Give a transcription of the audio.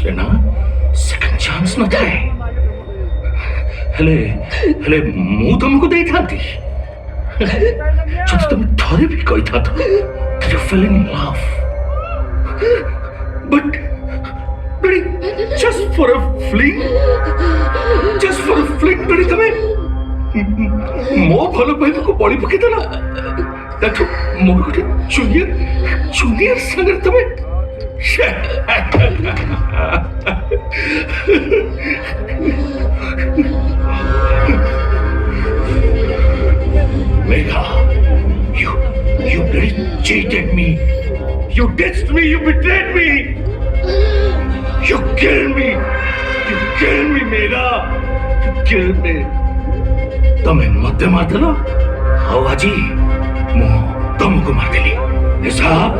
रे ना second chance न थाए हेले हेले मु तुमको देई थाती जब तुम थोड़े भी कोई था तो you fell in love but just for a fling बड़ी तुम्हें मो भलो पाइब को बड़ी पके देला देखो मोर गोटे जूनियर संगे तुम्हें Megha, you bloody cheated me. You ditched me. You betrayed me. You killed me. You killed me, Megha. You killed me. तमें मते मार देलो, आओ आजी, मो तुमको मार देली। हिसाब